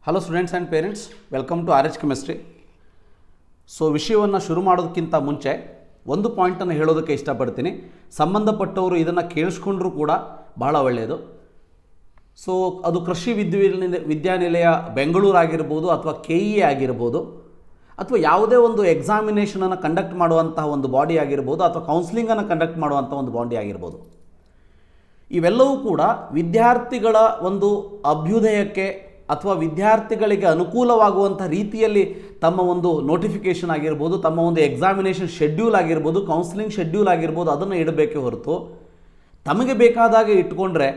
Hello students and parents, welcome to RH chemistry. So ವಿಷಯವನ್ನು ಶುರು ಮಾಡೋದಕ್ಕಿಂತ ಮುಂಚೆ ಒಂದು ಪಾಯಿಂಟನ್ನು ಹೇಳೋದಕ್ಕೆ ಇಷ್ಟಪಡ್ತೀನಿ. ಸಂಬಂಧಪಟ್ಟವರು ಇದನ್ನು ಕೇಳಿಸ್ಕೊಂಡ್ರೂ ಕೂಡ ಬಹಳ ಒಳ್ಳೆಯದು. ಸೊ ಅದು ಕೃಷಿ ವಿದ್ಯಾನಿಲಯ ಬೆಂಗಳೂರು ಆಗಿರ್ಬೋದು, ಅಥವಾ KE ಆಗಿರ್ಬೋದು, ಅಥವಾ ಯಾವುದೇ ಒಂದು ಎಕ್ಸಾಮಿನೇಷನನ್ನು ಕಂಡಕ್ಟ್ ಮಾಡುವಂತಹ ಒಂದು ಬಾಡಿ ಆಗಿರ್ಬೋದು, ಅಥವಾ ಕೌನ್ಸಿಲಿಂಗನ್ನು ಕಂಡಕ್ಟ್ ಮಾಡುವಂಥ ಒಂದು ಬಾಡಿ ಆಗಿರ್ಬೋದು. ಇವೆಲ್ಲವೂ ಕೂಡ ವಿದ್ಯಾರ್ಥಿಗಳ ಒಂದು ಅಭ್ಯುದಯಕ್ಕೆ ಅಥವಾ ವಿದ್ಯಾರ್ಥಿಗಳಿಗೆ ಅನುಕೂಲವಾಗುವಂಥ ರೀತಿಯಲ್ಲಿ ತಮ್ಮ ಒಂದು ನೋಟಿಫಿಕೇಷನ್ ಆಗಿರ್ಬೋದು, ತಮ್ಮ ಒಂದು ಎಕ್ಸಾಮಿನೇಷನ್ ಶೆಡ್ಯೂಲ್ ಆಗಿರ್ಬೋದು, ಕೌನ್ಸಿಲಿಂಗ್ ಶೆಡ್ಯೂಲ್ ಆಗಿರ್ಬೋದು, ಅದನ್ನು ಇಡಬೇಕೇ ಹೊರತು ತಮಗೆ ಬೇಕಾದಾಗ ಇಟ್ಕೊಂಡ್ರೆ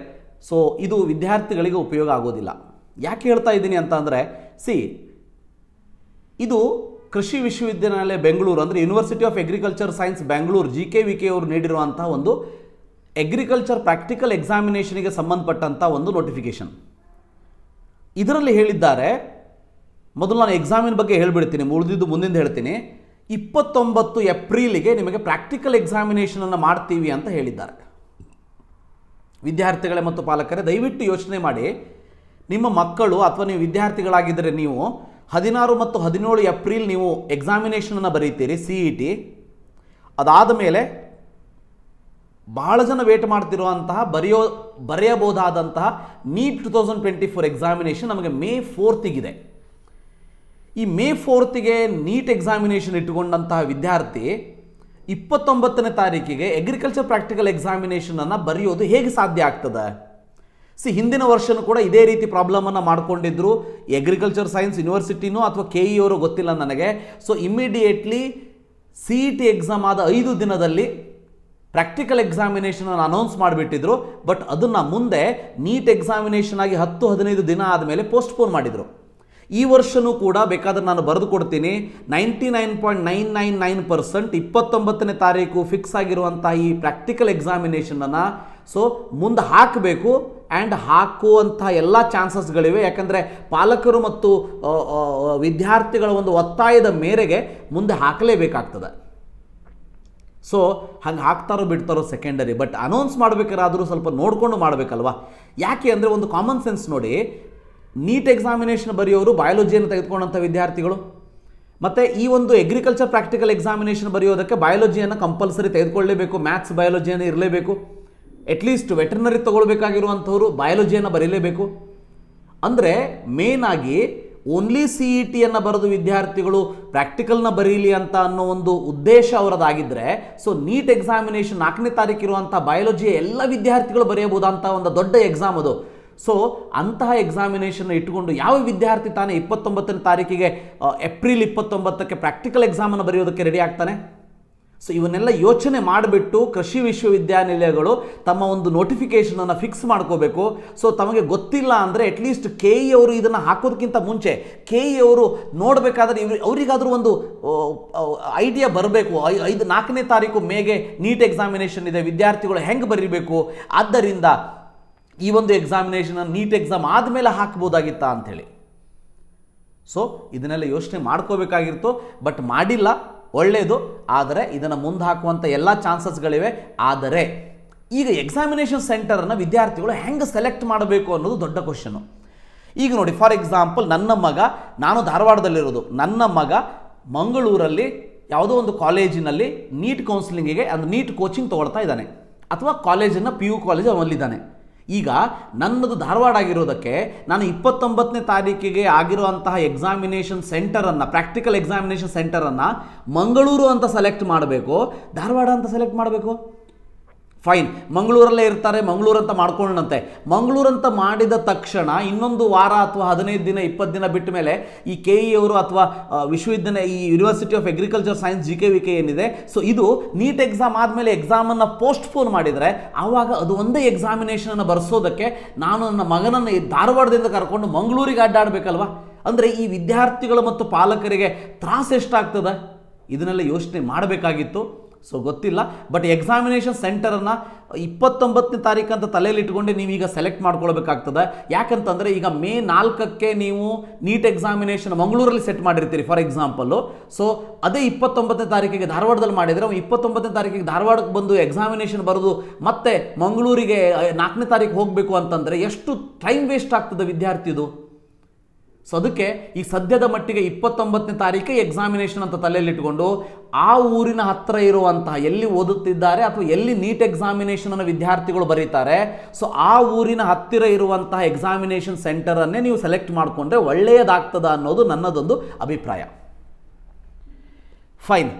ಸೊ ಇದು ವಿದ್ಯಾರ್ಥಿಗಳಿಗೆ ಉಪಯೋಗ ಆಗೋದಿಲ್ಲ. ಯಾಕೆ ಹೇಳ್ತಾ ಇದ್ದೀನಿ ಅಂತ ಅಂದರೆ, ಇದು ಕೃಷಿ ವಿಶ್ವವಿದ್ಯಾನಿಲಯ ಬೆಂಗಳೂರು ಅಂದರೆ university of agriculture science Bengaluru GKVK ಅವರು ನೀಡಿರುವಂಥ ಒಂದು ಅಗ್ರಿಕಲ್ಚರ್ ಪ್ರಾಕ್ಟಿಕಲ್ ಎಕ್ಸಾಮಿನೇಷನ್ಗೆ ಸಂಬಂಧಪಟ್ಟಂಥ ಒಂದು ನೋಟಿಫಿಕೇಷನ್. ಇದರಲ್ಲಿ ಹೇಳಿದ್ದಾರೆ, ಮೊದಲು ನಾನು ಎಕ್ಸಾಮಿನ ಬಗ್ಗೆ ಹೇಳಿಬಿಡ್ತೀನಿ, ಉಳಿದಿದ್ದು ಮುಂದಿಂದ ಹೇಳ್ತೀನಿ. 29 ಏಪ್ರಿಲಿಗೆ ನಿಮಗೆ ಪ್ರಾಕ್ಟಿಕಲ್ ಎಕ್ಸಾಮಿನೇಷನನ್ನು ಮಾಡ್ತೀವಿ ಅಂತ ಹೇಳಿದ್ದಾರೆ. ವಿದ್ಯಾರ್ಥಿಗಳೇ ಮತ್ತು ಪಾಲಕರೇ ದಯವಿಟ್ಟು ಯೋಚನೆ ಮಾಡಿ, ನಿಮ್ಮ ಮಕ್ಕಳು ಅಥವಾ ನೀವು ವಿದ್ಯಾರ್ಥಿಗಳಾಗಿದ್ದರೆ ನೀವು 16 ಮತ್ತು 17 ಏಪ್ರಿಲ್ ನೀವು ಎಕ್ಸಾಮಿನೇಷನನ್ನು ಬರೀತೀರಿ CET. ಅದಾದ ಮೇಲೆ ಭಾಳ ಜನ ವೇಟ್ ಮಾಡ್ತಿರುವಂತಹ ಬರೆಯಬಹುದಾದಂತಹ ನೀಟ್ 2024 ಎಕ್ಸಾಮಿನೇಷನ್ ನಮಗೆ May 4 ಈ May 4 ನೀಟ್ ಎಕ್ಸಾಮಿನೇಷನ್ ಇಟ್ಟುಕೊಂಡಂತಹ ವಿದ್ಯಾರ್ಥಿ 29ನೇ ತಾರೀಕಿಗೆ ಅಗ್ರಿಕಲ್ಚರ್ ಪ್ರಾಕ್ಟಿಕಲ್ ಎಕ್ಸಾಮಿನೇಷನನ್ನು ಬರೆಯೋದು ಹೇಗೆ ಸಾಧ್ಯ ಆಗ್ತದೆ? ಹಿಂದಿನ ವರ್ಷನೂ ಕೂಡ ಇದೇ ರೀತಿ ಪ್ರಾಬ್ಲಮನ್ನು ಮಾಡ್ಕೊಂಡಿದ್ರು ಅಗ್ರಿಕಲ್ಚರ್ ಸೈನ್ಸ್ ಯೂನಿವರ್ಸಿಟಿನೂ ಅಥವಾ KE ಅವರು, ಗೊತ್ತಿಲ್ಲ ನನಗೆ. ಸೊ ಇಮ್ಮಿಡಿಯೇಟ್ಲಿ CET ಎಕ್ಸಾಮ್ ಆದ 5 ದಿನದಲ್ಲಿ ಪ್ರಾಕ್ಟಿಕಲ್ ಎಕ್ಸಾಮಿನೇಷನನ್ನು ಅನೌನ್ಸ್ ಮಾಡಿಬಿಟ್ಟಿದ್ರು. ಬಟ್ ಅದನ್ನು ಮುಂದೆ ನೀಟ್ ಎಕ್ಸಾಮಿನೇಷನ್ ಆಗಿ 10-15 ದಿನ ಆದಮೇಲೆ ಪೋಸ್ಟ್ಪೋನ್ ಮಾಡಿದರು. ಈ ವರ್ಷವೂ ಕೂಡ ಬೇಕಾದ್ರೆ ನಾನು ಬರೆದು ಕೊಡ್ತೀನಿ, 99.999% 29ನೇ ತಾರೀಕು ಫಿಕ್ಸ್ ಆಗಿರುವಂಥ ಈ ಪ್ರಾಕ್ಟಿಕಲ್ ಎಕ್ಸಾಮಿನೇಷನನ್ನು ಸೊ ಮುಂದೆ ಹಾಕಬೇಕು. ಆ್ಯಂಡ್ ಹಾಕುವಂಥ ಎಲ್ಲ ಚಾನ್ಸಸ್ಗಳಿವೆ. ಯಾಕಂದರೆ ಪಾಲಕರು ಮತ್ತು ವಿದ್ಯಾರ್ಥಿಗಳ ಒಂದು ಒತ್ತಾಯದ ಮೇರೆಗೆ ಮುಂದೆ ಹಾಕಲೇಬೇಕಾಗ್ತದೆ. ಸೊ ಹಂಗೆ ಹಾಕ್ತಾರೋ ಬಿಡ್ತಾರೋ ಸೆಕೆಂಡರಿ, ಬಟ್ ಅನೌನ್ಸ್ ಮಾಡಬೇಕಾದ್ರೂ ಸ್ವಲ್ಪ ನೋಡಿಕೊಂಡು ಮಾಡಬೇಕಲ್ವ. ಯಾಕೆ ಅಂದರೆ ಒಂದು ಕಾಮನ್ ಸೆನ್ಸ್ ನೋಡಿ, ನೀಟ್ ಎಕ್ಸಾಮಿನೇಷನ್ ಬರೆಯೋರು ಬಯಾಲಜಿಯನ್ನು ತೆಗೆದುಕೊಂಡಂಥ ವಿದ್ಯಾರ್ಥಿಗಳು, ಮತ್ತು ಈ ಒಂದು ಅಗ್ರಿಕಲ್ಚರ್ ಪ್ರಾಕ್ಟಿಕಲ್ ಎಕ್ಸಾಮಿನೇಷನ್ ಬರೆಯೋದಕ್ಕೆ ಬಯಾಲಜಿಯನ್ನು ಕಂಪಲ್ಸರಿ ತೆಗೆದುಕೊಳ್ಳಲೇಬೇಕು, ಮ್ಯಾಥ್ಸ್ ಬಯಾಲಜಿಯನ್ನು ಇರಲೇಬೇಕು. ಅಟ್ಲೀಸ್ಟ್ ವೆಟರ್ನರಿ ತೊಗೊಳ್ಬೇಕಾಗಿರುವಂಥವ್ರು ಬಯಾಲಜಿಯನ್ನು ಬರೀಲೇಬೇಕು. ಅಂದರೆ ಮೇನಾಗಿ ಓನ್ಲಿ CETಯನ್ನು ಬರೆದು ವಿದ್ಯಾರ್ಥಿಗಳು ಪ್ರಾಕ್ಟಿಕಲ್ನ ಬರೀಲಿ ಅಂತ ಅನ್ನೋ ಒಂದು ಉದ್ದೇಶ ಅವರದಾಗಿದ್ದರೆ, ಸೊ ನೀಟ್ ಎಕ್ಸಾಮಿನೇಷನ್ 4ನೇ ತಾರೀಕು ಇರುವಂಥ ಬಯಾಲಜಿಯ ಎಲ್ಲ ವಿದ್ಯಾರ್ಥಿಗಳು ಬರೆಯಬಹುದಂಥ ಒಂದು ದೊಡ್ಡ ಎಕ್ಸಾಮ್ ಅದು. ಸೊ ಅಂತಹ ಎಕ್ಸಾಮಿನೇಷನ್ ಇಟ್ಟುಕೊಂಡು ಯಾವ ವಿದ್ಯಾರ್ಥಿ ತಾನೇ 29ನೇ ತಾರೀಕಿಗೆ ಏಪ್ರಿಲ್ 29ಕ್ಕೆ ಪ್ರಾಕ್ಟಿಕಲ್ ಎಕ್ಸಾಮನ್ನು ಬರೆಯೋದಕ್ಕೆ ರೆಡಿ ಆಗ್ತಾನೆ? ಸೊ ಇವನ್ನೆಲ್ಲ ಯೋಚನೆ ಮಾಡಿಬಿಟ್ಟು ಕೃಷಿ ವಿಶ್ವವಿದ್ಯಾನಿಲಯಗಳು ತಮ್ಮ ಒಂದು ನೋಟಿಫಿಕೇಷನನ್ನು ಫಿಕ್ಸ್ ಮಾಡ್ಕೋಬೇಕು. ಸೊ ತಮಗೆ ಗೊತ್ತಿಲ್ಲ ಅಂದರೆ ಅಟ್ಲೀಸ್ಟ್ KE ಅವರು ಇದನ್ನು ಹಾಕೋದಕ್ಕಿಂತ ಮುಂಚೆ KE ಅವರು ನೋಡಬೇಕಾದ್ರೆ ಅವರಿಗಾದರೂ ಒಂದು ಐಡಿಯಾ ಬರಬೇಕು. 4ನೇ ತಾರೀಕು ಮೇಗೆ ನೀಟ್ ಎಕ್ಸಾಮಿನೇಷನ್ ಇದೆ, ವಿದ್ಯಾರ್ಥಿಗಳು ಹೆಂಗೆ ಬರೀಬೇಕು, ಆದ್ದರಿಂದ ಈ ಒಂದು ಎಕ್ಸಾಮಿನೇಷನ್ ನೀಟ್ ಎಕ್ಸಾಮ್ ಆದಮೇಲೆ ಹಾಕ್ಬೋದಾಗಿತ್ತಾ ಅಂಥೇಳಿ. ಸೊ ಇದನ್ನೆಲ್ಲ ಯೋಚನೆ ಮಾಡ್ಕೋಬೇಕಾಗಿತ್ತು, ಬಟ್ ಮಾಡಿಲ್ಲ, ಒಳ್ಳೆಯದು. ಆದರೆ ಇದನ್ನು ಮುಂದೆ ಹಾಕುವಂಥ ಎಲ್ಲ ಚಾನ್ಸಸ್ಗಳಿವೆ. ಆದರೆ ಈಗ ಎಕ್ಸಾಮಿನೇಷನ್ ಸೆಂಟರನ್ನು ವಿದ್ಯಾರ್ಥಿಗಳು ಹೆಂಗೆ ಸೆಲೆಕ್ಟ್ ಮಾಡಬೇಕು ಅನ್ನೋದು ದೊಡ್ಡ ಕ್ವಶನು. ಈಗ ನೋಡಿ, ಫಾರ್ ಎಕ್ಸಾಂಪಲ್ ನನ್ನ ಮಗ, ನಾನು ಧಾರವಾಡದಲ್ಲಿರೋದು, ನನ್ನ ಮಗ ಮಂಗಳೂರಲ್ಲಿ ಯಾವುದೋ ಒಂದು ಕಾಲೇಜಿನಲ್ಲಿ ನೀಟ್ ಕೌನ್ಸಿಲಿಂಗಿಗೆ ಅಂದರೆ ನೀಟ್ ಕೋಚಿಂಗ್ ತೊಗೊಳ್ತಾ ಇದ್ದಾನೆ, ಅಥವಾ ಕಾಲೇಜನ್ನು PU ಕಾಲೇಜ್ ಅವನಲ್ಲಿದ್ದಾನೆ. ಈಗ ನನ್ನದು ಧಾರವಾಡ ಆಗಿರೋದಕ್ಕೆ ನಾನು 29ನೇ ತಾರೀಕಿಗೆ ಆಗಿರುವಂತಹ ಎಕ್ಸಾಮಿನೇಷನ್ ಸೆಂಟರನ್ನು, ಪ್ರಾಕ್ಟಿಕಲ್ ಎಕ್ಸಾಮಿನೇಷನ್ ಸೆಂಟರನ್ನು ಮಂಗಳೂರು ಅಂತ ಸೆಲೆಕ್ಟ್ ಮಾಡಬೇಕು, ಧಾರವಾಡ ಅಂತ ಸೆಲೆಕ್ಟ್ ಮಾಡಬೇಕು? ಫೈನ್, ಮಂಗಳೂರಲ್ಲೇ ಇರ್ತಾರೆ, ಮಂಗಳೂರು ಅಂತ ಮಾಡ್ಕೊಂಡಂತೆ. ಮಂಗಳೂರು ಅಂತ ಮಾಡಿದ ತಕ್ಷಣ ಇನ್ನೊಂದು ವಾರ ಅಥವಾ 15 ದಿನ 20 ದಿನ ಬಿಟ್ಟ ಮೇಲೆ ಈ KE ಅವರು ಅಥವಾ ವಿಶ್ವವಿದ್ಯಾಲಯ ಈ university of agriculture science GKVK ಏನಿದೆ, ಸೊ ಇದು ನೀಟ್ ಎಕ್ಸಾಮ್ ಆದಮೇಲೆ ಎಕ್ಸಾಮನ್ನು ಪೋಸ್ಟ್ಪೋನ್ ಮಾಡಿದರೆ ಆವಾಗ ಅದು ಒಂದೇ ಎಕ್ಸಾಮಿನೇಷನನ್ನು ಬರೆಸೋದಕ್ಕೆ ನಾನು ನನ್ನ ಮಗನನ್ನು ಧಾರವಾಡದಿಂದ ಕರ್ಕೊಂಡು ಮಂಗಳೂರಿಗೆ ಅಡ್ಡಾಡಬೇಕಲ್ವ. ಅಂದರೆ ಈ ವಿದ್ಯಾರ್ಥಿಗಳು ಮತ್ತು ಪಾಲಕರಿಗೆ ತ್ರಾಸು ಎಷ್ಟಾಗ್ತದೆ, ಇದನ್ನೆಲ್ಲ ಯೋಚನೆ ಮಾಡಬೇಕಾಗಿತ್ತು. ಸೊ ಗೊತ್ತಿಲ್ಲ, ಬಟ್ ಎಕ್ಸಾಮಿನೇಷನ್ ಸೆಂಟರನ್ನು 29ನೇ ತಾರೀಕು ಅಂತ ತಲೆಯಲ್ಲಿ ಇಟ್ಕೊಂಡೆ ನೀವೀಗ ಸೆಲೆಕ್ಟ್ ಮಾಡ್ಕೊಳ್ಬೇಕಾಗ್ತದೆ. ಯಾಕಂತಂದರೆ ಈಗ May 4ಕ್ಕೆ ನೀವು ನೀಟ್ ಎಕ್ಸಾಮಿನೇಷನ್ ಮಂಗಳೂರಲ್ಲಿ ಸೆಟ್ ಮಾಡಿರ್ತೀರಿ ಫಾರ್ ಎಕ್ಸಾಂಪಲ್ಲು. ಸೊ ಅದೇ 29ನೇ ತಾರೀಕಿಗೆ ಧಾರವಾಡದಲ್ಲಿ ಮಾಡಿದರೆ 29ನೇ ತಾರೀಕಿಗೆ ಧಾರವಾಡಕ್ಕೆ ಬಂದು ಎಕ್ಸಾಮಿನೇಷನ್ ಬರೆದು ಮತ್ತೆ ಮಂಗಳೂರಿಗೆ 4ನೇ ತಾರೀಕು ಹೋಗಬೇಕು ಅಂತಂದರೆ ಎಷ್ಟು ಟೈಮ್ ವೇಸ್ಟ್ ಆಗ್ತದೆ ವಿದ್ಯಾರ್ಥಿದು. ಸೊ ಅದಕ್ಕೆ ಈ ಸದ್ಯದ ಮಟ್ಟಿಗೆ 29ನೇ ತಾರೀಕೆ ಎಕ್ಸಾಮಿನೇಷನ್ ಅಂತ ತಲೆಯಲ್ಲಿಟ್ಟುಕೊಂಡು ಆ ಊರಿನ ಹತ್ತಿರ ಇರುವಂತಹ ಎಲ್ಲಿ ಓದುತ್ತಿದ್ದಾರೆ ಅಥವಾ ಎಲ್ಲಿ ನೀಟ್ ಎಕ್ಸಾಮಿನೇಷನ್ ಅನ್ನು ವಿದ್ಯಾರ್ಥಿಗಳು ಬರೀತಾರೆ, ಸೊ ಆ ಊರಿನ ಹತ್ತಿರ ಇರುವಂತಹ ಎಕ್ಸಾಮಿನೇಷನ್ ಸೆಂಟರನ್ನೇ ನೀವು ಸೆಲೆಕ್ಟ್ ಮಾಡಿಕೊಂಡ್ರೆ ಒಳ್ಳೆಯದಾಗ್ತದ ಅನ್ನೋದು ನನ್ನದೊಂದು ಅಭಿಪ್ರಾಯ. ಫೈನ್.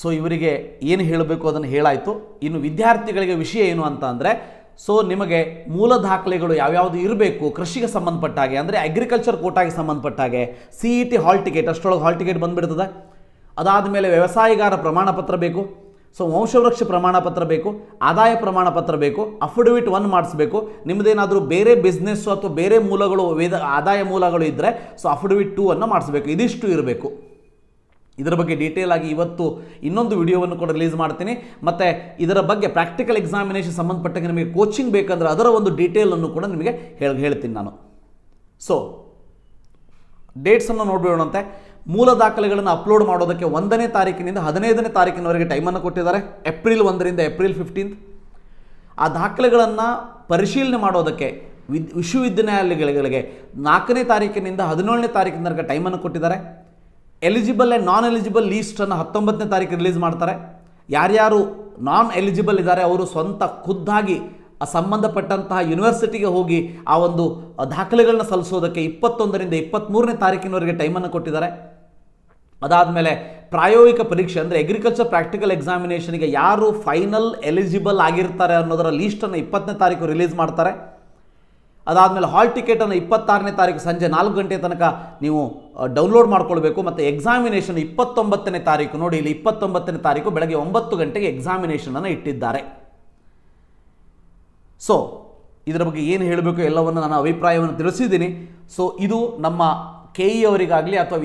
ಸೊ ಇವರಿಗೆ ಏನು ಹೇಳಬೇಕು ಅದನ್ನು ಹೇಳಾಯಿತು. ಇನ್ನು ವಿದ್ಯಾರ್ಥಿಗಳಿಗೆ ವಿಷಯ ಏನು ಅಂತ ಅಂದರೆ, ಸೊ ನಿಮಗೆ ಮೂಲ ದಾಖಲೆಗಳು ಯಾವ್ಯಾವುದು ಇರಬೇಕು ಕೃಷಿಗೆ ಸಂಬಂಧಪಟ್ಟ ಹಾಗೆ, ಅಂದರೆ ಅಗ್ರಿಕಲ್ಚರ್ ಕೋಟಾಗೆ ಸಂಬಂಧಪಟ್ಟ ಹಾಗೆ CET ಹಾಲ್ ಟಿಕೆಟ್, ಅಷ್ಟರೊಳಗೆ ಹಾಲ್ ಟಿಕೆಟ್ ಬಂದುಬಿಡ್ತದೆ. ಅದಾದ ಮೇಲೆ ವ್ಯವಸಾಯಗಾರ ಪ್ರಮಾಣ ಪತ್ರ ಬೇಕು, ಸೊ ವಂಶವೃಕ್ಷ ಪ್ರಮಾಣ ಪತ್ರ ಬೇಕು, ಆದಾಯ ಪ್ರಮಾಣ ಪತ್ರ ಬೇಕು, ಅಫಿಡವಿಟ್ 1 ಮಾಡಿಸ್ಬೇಕು. ನಿಮ್ಮದೇನಾದರೂ ಬೇರೆ ಬಿಸ್ನೆಸ್ಸು ಅಥವಾ ಬೇರೆ ಮೂಲಗಳು ಆದಾಯ ಮೂಲಗಳು ಇದ್ದರೆ ಸೊ ಅಫಿಡವಿಟ್ 2 ಅನ್ನು ಮಾಡಿಸ್ಬೇಕು. ಇದಿಷ್ಟು ಇರಬೇಕು. ಇದರ ಬಗ್ಗೆ ಡೀಟೇಲ್ ಆಗಿ ಇವತ್ತು ಇನ್ನೊಂದು ವಿಡಿಯೋವನ್ನು ಕೂಡ ರಿಲೀಸ್ ಮಾಡ್ತೀನಿ. ಮತ್ತು ಇದರ ಬಗ್ಗೆ ಪ್ರಾಕ್ಟಿಕಲ್ ಎಕ್ಸಾಮಿನೇಷನ್ ಸಂಬಂಧಪಟ್ಟಂಗೆ ನಿಮಗೆ ಕೋಚಿಂಗ್ ಬೇಕಂದ್ರೆ ಅದರ ಒಂದು ಡೀಟೇಲನ್ನು ಕೂಡ ನಿಮಗೆ ಹೇಳ್ತೀನಿ ನಾನು. ಸೊ ಡೇಟ್ಸನ್ನು ನೋಡ್ಬಿಡೋಣಂತೆ. ಮೂಲ ದಾಖಲೆಗಳನ್ನು ಅಪ್ಲೋಡ್ ಮಾಡೋದಕ್ಕೆ 1ನೇ ತಾರೀಕಿನಿಂದ 15ನೇ ತಾರೀಕಿನವರೆಗೆ ಟೈಮನ್ನು ಕೊಟ್ಟಿದ್ದಾರೆ. ಏಪ್ರಿಲ್ 1ರಿಂದ ಏಪ್ರಿಲ್ 15. ಆ ದಾಖಲೆಗಳನ್ನು ಪರಿಶೀಲನೆ ಮಾಡೋದಕ್ಕೆ ವಿಶ್ವವಿದ್ಯಾನಿಲಯಗಳಿಗೆ 4ನೇ ತಾರೀಕಿನಿಂದ 17ನೇ ತಾರೀಕಿನವರೆಗೆ ಟೈಮನ್ನು ಕೊಟ್ಟಿದ್ದಾರೆ. ಎಲಿಜಿಬಲ್ ಆ್ಯಂಡ್ ನಾನ್ ಎಲಿಜಿಬಲ್ ಲೀಸ್ಟನ್ನು 19ನೇ ತಾರೀಕು ರಿಲೀಸ್ ಮಾಡ್ತಾರೆ. ಯಾರ್ಯಾರು ನಾನ್ ಎಲಿಜಿಬಲ್ ಇದ್ದಾರೆ ಅವರು ಸ್ವಂತ ಖುದ್ದಾಗಿ ಸಂಬಂಧಪಟ್ಟಂತಹ ಯೂನಿವರ್ಸಿಟಿಗೆ ಹೋಗಿ ಆ ಒಂದು ದಾಖಲೆಗಳನ್ನ ಸಲ್ಲಿಸೋದಕ್ಕೆ 21ರಿಂದ 23ನೇ ತಾರೀಕಿನವರೆಗೆ ಟೈಮನ್ನು ಕೊಟ್ಟಿದ್ದಾರೆ. ಅದಾದಮೇಲೆ ಪ್ರಾಯೋಗಿಕ ಪರೀಕ್ಷೆ ಅಂದರೆ ಅಗ್ರಿಕಲ್ಚರ್ ಪ್ರಾಕ್ಟಿಕಲ್ ಎಕ್ಸಾಮಿನೇಷನ್ಗೆ ಯಾರು ಫೈನಲ್ ಎಲಿಜಿಬಲ್ ಆಗಿರ್ತಾರೆ ಅನ್ನೋದರ ಲೀಸ್ಟನ್ನು 20ನೇ ತಾರೀಕು ರಿಲೀಸ್ ಮಾಡ್ತಾರೆ. ಅದಾದಮೇಲೆ ಹಾಲ್ ಟಿಕೆಟನ್ನು 26ನೇ ತಾರೀಕು ಸಂಜೆ 4 ಗಂಟೆ ತನಕ ನೀವು ಡೌನ್ಲೋಡ್ ಮಾಡ್ಕೊಳ್ಬೇಕು. ಮತ್ತು ಎಕ್ಸಾಮಿನೇಷನ್ 29ನೇ ತಾರೀಕು, ನೋಡಿ ಇಲ್ಲಿ 29ನೇ ತಾರೀಕು ಬೆಳಗ್ಗೆ 9 ಗಂಟೆಗೆ ಎಕ್ಸಾಮಿನೇಷನನ್ನು ಇಟ್ಟಿದ್ದಾರೆ. ಸೊ ಇದರ ಬಗ್ಗೆ ಏನು ಹೇಳಬೇಕು ಎಲ್ಲವನ್ನು ನನ್ನ ಅಭಿಪ್ರಾಯವನ್ನು ತಿಳಿಸಿದ್ದೀನಿ. ಸೊ ಇದು ನಮ್ಮ KE ಅವರಿಗಾಗಲಿ ಅಥವಾ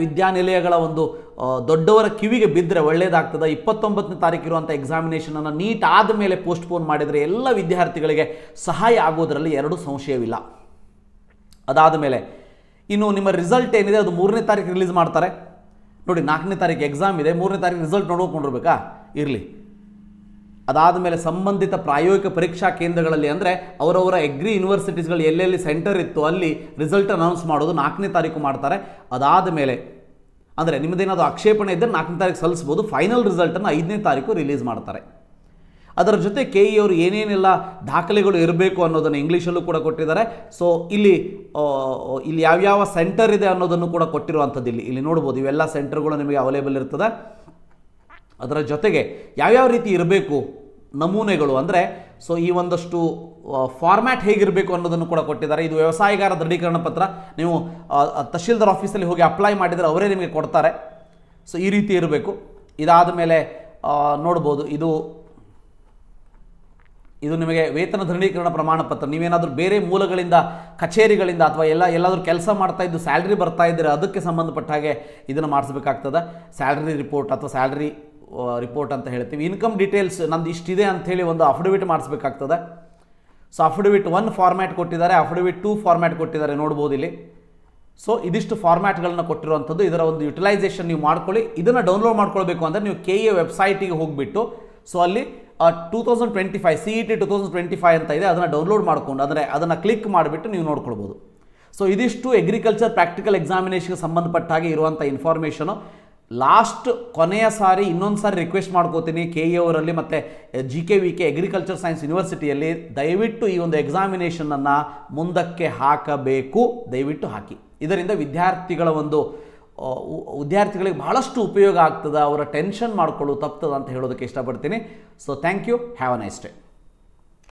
ವಿದ್ಯಾನಿಲಯಗಳ ಒಂದು ದೊಡ್ಡವರ ಕಿವಿಗೆ ಬಿದ್ದರೆ ಒಳ್ಳೆಯದಾಗ್ತದೆ. 29ನೇ ತಾರೀಕು ಇರುವಂಥ ಎಕ್ಸಾಮಿನೇಷನನ್ನು ನೀಟ್ ಆದಮೇಲೆ ಪೋಸ್ಟ್ಪೋನ್ ಮಾಡಿದರೆ ಎಲ್ಲ ವಿದ್ಯಾರ್ಥಿಗಳಿಗೆ ಸಹಾಯ ಆಗೋದರಲ್ಲಿ ಎರಡೂ ಸಂಶಯವಿಲ್ಲ. ಅದಾದ ಮೇಲೆ ಇನ್ನು ನಿಮ್ಮ ರಿಸಲ್ಟ್ ಏನಿದೆ ಅದು 3ನೇ ತಾರೀಕು ರಿಲೀಸ್ ಮಾಡ್ತಾರೆ. ನೋಡಿ 4ನೇ ತಾರೀಕು ಎಕ್ಸಾಮ್ ಇದೆ, 3ನೇ ತಾರೀಕು ರಿಸಲ್ಟ್ ನೋಡ್ಕೊಂಡಿರ್ಬೇಕಾ, ಇರಲಿ. ಅದಾದ ಮೇಲೆ ಸಂಬಂಧಿತ ಪ್ರಾಯೋಗಿಕ ಪರೀಕ್ಷಾ ಕೇಂದ್ರಗಳಲ್ಲಿ ಅಂದರೆ ಅವರವರ ಅಗ್ರಿ ಯೂನಿವರ್ಸಿಟೀಸ್ಗಳು ಎಲ್ಲೆಲ್ಲಿ ಸೆಂಟರ್ ಇತ್ತು ಅಲ್ಲಿ ರಿಸಲ್ಟ್ ಅನೌನ್ಸ್ ಮಾಡೋದು 4ನೇ ತಾರೀಕು ಮಾಡ್ತಾರೆ. ಅದಾದ ಮೇಲೆ ಅಂದರೆ ನಿಮ್ಮದೇನಾದರೂ ಆಕ್ಷೇಪಣೆ ಇದ್ದರೆ 4ನೇ ತಾರೀಕು ಸಲ್ಲಿಸ್ಬೋದು. ಫೈನಲ್ ರಿಸಲ್ಟನ್ನು 5ನೇ ತಾರೀಕು ರಿಲೀಸ್ ಮಾಡ್ತಾರೆ. ಅದರ ಜೊತೆ KE ಅವರು ಏನೇನೆಲ್ಲ ದಾಖಲೆಗಳು ಇರಬೇಕು ಅನ್ನೋದನ್ನು ಇಂಗ್ಲೀಷಲ್ಲೂ ಕೂಡ ಕೊಟ್ಟಿದ್ದಾರೆ. ಸೊ ಇಲ್ಲಿ ಯಾವ್ಯಾವ ಸೆಂಟರ್ ಇದೆ ಅನ್ನೋದನ್ನು ಕೂಡ ಕೊಟ್ಟಿರುವಂಥದ್ದು ಇಲ್ಲಿ ನೋಡ್ಬೋದು. ಇವೆಲ್ಲ ಸೆಂಟರ್ಗಳು ನಿಮಗೆ ಅವೈಲೇಬಲ್ ಇರ್ತದೆ. ಅದರ ಜೊತೆಗೆ ಯಾವ್ಯಾವ ರೀತಿ ಇರಬೇಕು ನಮೂನೆಗಳು ಅಂದರೆ ಸೊ ಈ ಒಂದಷ್ಟು ಫಾರ್ಮ್ಯಾಟ್ ಹೇಗಿರಬೇಕು ಅನ್ನೋದನ್ನು ಕೂಡ ಕೊಟ್ಟಿದ್ದಾರೆ. ಇದು ವ್ಯವಸಾಯಗಾರ ದೃಢೀಕರಣ ಪತ್ರ, ನೀವು ತಹಶೀಲ್ದಾರ್ ಆಫೀಸಲ್ಲಿ ಹೋಗಿ ಅಪ್ಲೈ ಮಾಡಿದರೆ ಅವರೇ ನಿಮಗೆ ಕೊಡ್ತಾರೆ. ಸೊ ಈ ರೀತಿ ಇರಬೇಕು. ಇದಾದ ಮೇಲೆ ನೋಡ್ಬೋದು ಇದು ನಿಮಗೆ ವೇತನ ದೃಢೀಕರಣ ಪ್ರಮಾಣ ಪತ್ರ. ನೀವೇನಾದರೂ ಬೇರೆ ಮೂಲಗಳಿಂದ ಕಚೇರಿಗಳಿಂದ ಅಥವಾ ಎಲ್ಲಾದರೂ ಕೆಲಸ ಮಾಡ್ತಾ ಇದ್ದು ಸ್ಯಾಲ್ರಿ ಬರ್ತಾ ಇದ್ದರೆ ಅದಕ್ಕೆ ಸಂಬಂಧಪಟ್ಟ ಹಾಗೆ ಇದನ್ನು ಮಾಡಿಸ್ಬೇಕಾಗ್ತದೆ. ಸ್ಯಾಲ್ರಿ ರಿಪೋರ್ಟ್ ಅಥವಾ ಸ್ಯಾಲ್ರಿ ರಿಪೋರ್ಟ್ ಅಂತ ಹೇಳ್ತೀವಿ. ಇನ್ಕಮ್ ಡೀಟೇಲ್ಸ್ ನಂದು ಇಷ್ಟಿದೆ ಅಂಥೇಳಿ ಒಂದು ಅಫಿಡವಿಟ್ ಮಾಡಿಸ್ಬೇಕಾಗ್ತದೆ. ಸೊ ಅಫಿಡವಿಟ್ 1 ಫಾರ್ಮ್ಯಾಟ್ ಕೊಟ್ಟಿದ್ದಾರೆ, ಅಫಿಡವಿಟ್ 2 ಫಾರ್ಮ್ಯಾಟ್ ಕೊಟ್ಟಿದ್ದಾರೆ, ನೋಡ್ಬೋದು ಇಲ್ಲಿ. ಸೊ ಇದಿಷ್ಟು ಫಾರ್ಮ್ಯಾಟ್ಗಳನ್ನ ಕೊಟ್ಟಿರುವಂಥದ್ದು. ಇದರ ಒಂದು ಯುಟಿಲೈಸೇಷನ್ ನೀವು ಮಾಡ್ಕೊಳ್ಳಿ. ಇದನ್ನು ಡೌನ್ಲೋಡ್ ಮಾಡ್ಕೊಳ್ಬೇಕು ಅಂದರೆ ನೀವು KE ವೆಬ್ಸೈಟಿಗೆ ಹೋಗಿಬಿಟ್ಟು ಸೊ ಅಲ್ಲಿ 2025 CET 2025 ಅಂತ ಇದೆ, ಅದನ್ನು ಡೌನ್ಲೋಡ್ ಮಾಡಿಕೊಂಡು ಅಂದರೆ ಅದನ್ನು ಕ್ಲಿಕ್ ಮಾಡಿಬಿಟ್ಟು ನೀವು ನೋಡ್ಕೊಳ್ಬೋದು. ಸೊ ಇದಿಷ್ಟು ಅಗ್ರಿಕಲ್ಚರ್ ಪ್ರಾಕ್ಟಿಕಲ್ ಎಕ್ಸಾಮಿನೇಷನ್ಗೆ ಸಂಬಂಧಪಟ್ಟ ಹಾಗೆ ಇರುವಂಥ ಇನ್ಫಾರ್ಮೇಷನು. ಲಾಸ್ಟ್ ಕೊನೆಯ ಸಾರಿ ಇನ್ನೊಂದು ಸಾರಿ ರಿಕ್ವೆಸ್ಟ್ ಮಾಡ್ಕೋತೀನಿ KE ಅವರಲ್ಲಿ ಮತ್ತು GKVK ಅಗ್ರಿಕಲ್ಚರ್ ಸೈನ್ಸ್ ಯೂನಿವರ್ಸಿಟಿಯಲ್ಲಿ ದಯವಿಟ್ಟು ಈ ಒಂದು ಎಕ್ಸಾಮಿನೇಷನನ್ನು ಮುಂದಕ್ಕೆ ಹಾಕಬೇಕು. ದಯವಿಟ್ಟು ಹಾಕಿ. ಇದರಿಂದ ವಿದ್ಯಾರ್ಥಿಗಳಿಗೆ ಬಹಳಷ್ಟು ಉಪಯೋಗ ಆಗ್ತದೆ. ಅವರ ಟೆನ್ಷನ್ ಮಾಡ್ಕೊಳ್ಳೋದು ತಪ್ತದ ಅಂತ ಹೇಳೋದಕ್ಕೆ ಇಷ್ಟಪಡ್ತೀನಿ. So thank you. Have a nice day.